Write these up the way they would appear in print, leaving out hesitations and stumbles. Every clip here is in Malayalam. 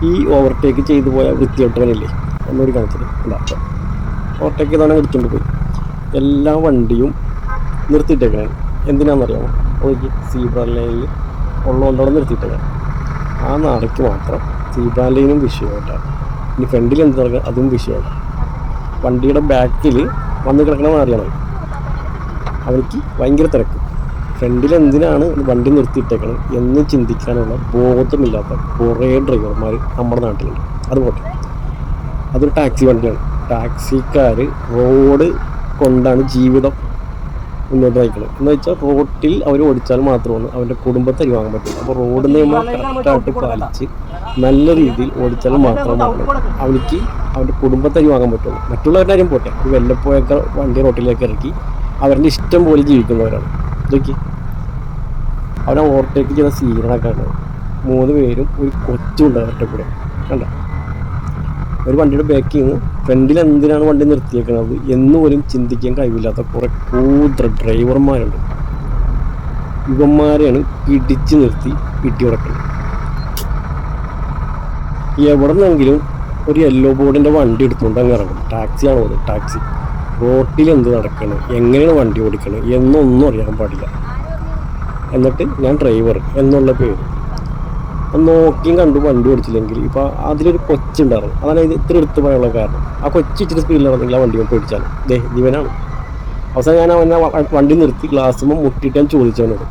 ഈ ഓവർടേക്ക് ചെയ്തു പോയ വൃത്തിയോട്ടവനില്ലേ ഒന്നുകൂടി കാണിച്ചത് ഉണ്ടാക്കാം. ഓവർടേക്ക് ചെയ്താണ് എടുത്തുകൊണ്ട് പോയി എല്ലാ വണ്ടിയും നിർത്തിയിട്ടേക്കണേ. എന്തിനാണെന്നറിയാമോ? ഒരിക്കൽ സീബ്ര ലൈനിൽ ഉള്ളതുകൊണ്ടവിടെ നിർത്തിയിട്ടേക്കാം. ആ നാടയ്ക്ക് മാത്രം സീബ്ര ലൈനും വിഷയമല്ല, ഇനി ഫ്രണ്ടിൽ എന്ത് നടക്കുക അതും വിഷയമല്ല. വണ്ടിയുടെ ബാക്കിൽ വന്ന് കിടക്കണ മാറിയാണ് അവർക്ക് ഭയങ്കര തിരക്ക്. ഫ്രണ്ടിൽ എന്തിനാണ് വണ്ടി നിർത്തിയിട്ടേക്കണം എന്ന് ചിന്തിക്കാനുള്ള ബോധമില്ലാത്ത കുറേ ഡ്രൈവർമാർ നമ്മുടെ നാട്ടിലുണ്ട്. അതുപോലെ അതൊരു ടാക്സി വണ്ടിയാണ്. ടാക്സിക്കാർ റോഡ് കൊണ്ടാണ് ജീവിതം മുന്നോട്ട് നയിക്കുന്നത്. എന്ന് വെച്ചാൽ റോഡിൽ അവർ ഓടിച്ചാൽ മാത്രമാണ് അവൻ്റെ കുടുംബത്തെ വാങ്ങാൻ പറ്റുള്ളൂ. അപ്പോൾ റോഡ് നിയമം കറക്റ്റായിട്ട് പാലിച്ച് നല്ല രീതിയിൽ ഓടിച്ചാൽ മാത്രമാണ് അവനിക്ക് അവൻ്റെ കുടുംബത്തെ വാങ്ങാൻ പറ്റുള്ളൂ. മറ്റുള്ളവരുടെ കാര്യം പോട്ടെ, ഒരു വല്ലപ്പോഴൊക്കെ വണ്ടി റോട്ടിലേക്ക് ഇറക്കി അവരുടെ ഇഷ്ടം പോലെ ജീവിക്കുന്നവരാണ്. ഇതൊക്കെ അവനെ ഓവർടേക്ക് ചെയ്ത സീനൊക്കെ ആണ്. 3 പേരും ഒരു കൊച്ചുണ്ട് അവരുടെ കൂടെ. കണ്ട, ഒരു വണ്ടിയുടെ ബാക്കിൽ നിന്ന് ഫ്രണ്ടിൽ എന്തിനാണ് വണ്ടി നിർത്തിയേക്കുന്നത് എന്ന് പോലും ചിന്തിക്കാൻ കഴിവില്ലാത്ത കുറേ കൂത്ര ഡ്രൈവർമാരുണ്ട്. ഇവന്മാരെയാണ് പിടിച്ച് നിർത്തി പിറ്റി കൊടുക്കുന്നത്. എവിടെ നിന്നെങ്കിലും ഒരു യെല്ലോ ബോർഡിൻ്റെ വണ്ടി എടുത്തുകൊണ്ട് അങ്ങ് ഇറങ്ങും. ടാക്സിയാണോ അത്? ടാക്സി. റോട്ടിൽ എന്ത് നടക്കണം, എങ്ങനെയാണ് വണ്ടി ഓടിക്കണം എന്നൊന്നും അറിയാൻ പാടില്ല. എന്നിട്ട് ഞാൻ ഡ്രൈവർ എന്നുള്ള പേര് നോക്കിയും കണ്ടു വണ്ടി ഓടിച്ചില്ലെങ്കിൽ ഇപ്പോൾ അതിലൊരു കൊച്ചുണ്ടായിരുന്നു. അതാണ് ഇത് ഇത്ര എടുത്ത് പറയാനുള്ള കാരണം. ആ കൊച്ചു ഇച്ചിരി സ്പീഡിലാണെങ്കിൽ ആ വണ്ടി ഓടിച്ചാൽ ജീവനാണ്. അവസാനം ഞാൻ അവനെ വണ്ടി നിർത്തി ഗ്ലാസ്സുമ്പോൾ മുട്ടിയിട്ട് ഞാൻ ചോദിച്ചവനോട്,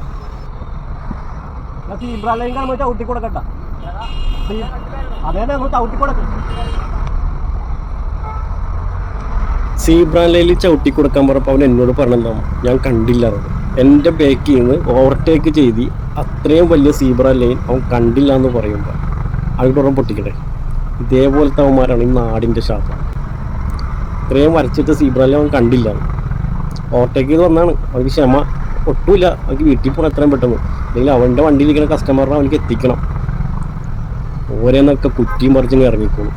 സീബ്ര ലൈനിൽ ചവിട്ടി കൊടുക്കാൻ പറഞ്ഞപ്പോൾ അവൻ എന്നോട് പറഞ്ഞെന്താ, ഞാൻ കണ്ടില്ലായിരുന്നു. എൻ്റെ ബാക്കിൽ നിന്ന് ഓവർടേക്ക് ചെയ്ത് അത്രയും വലിയ സീബ്ര ലൈൻ അവൻ കണ്ടില്ല എന്ന് പറയുമ്പോൾ അവരുടെ പൊട്ടിക്കട്ടെ. ഇതേപോലത്തെ അവന്മാരാണ് ഈ നാടിൻ്റെ ശാപം. ഇത്രയും വരച്ചിട്ട് സീബ്ര ലൈൻ അവൻ കണ്ടില്ല. ഓവർടേക്ക് ചെയ്ത് വന്നാണ്. അവർക്ക് ക്ഷമ ഒട്ടുമില്ല. അവർക്ക് വീട്ടിൽ പോകണം എത്രയും പെട്ടെന്ന്, അല്ലെങ്കിൽ അവൻ്റെ വണ്ടിയിലിരിക്കുന്ന കസ്റ്റമറിനെ അവനക്ക് എത്തിക്കണം. ഓരോന്നൊക്കെ കുറ്റിയും പറിച്ചിങ്ങനെ ഇറങ്ങിക്കോളും.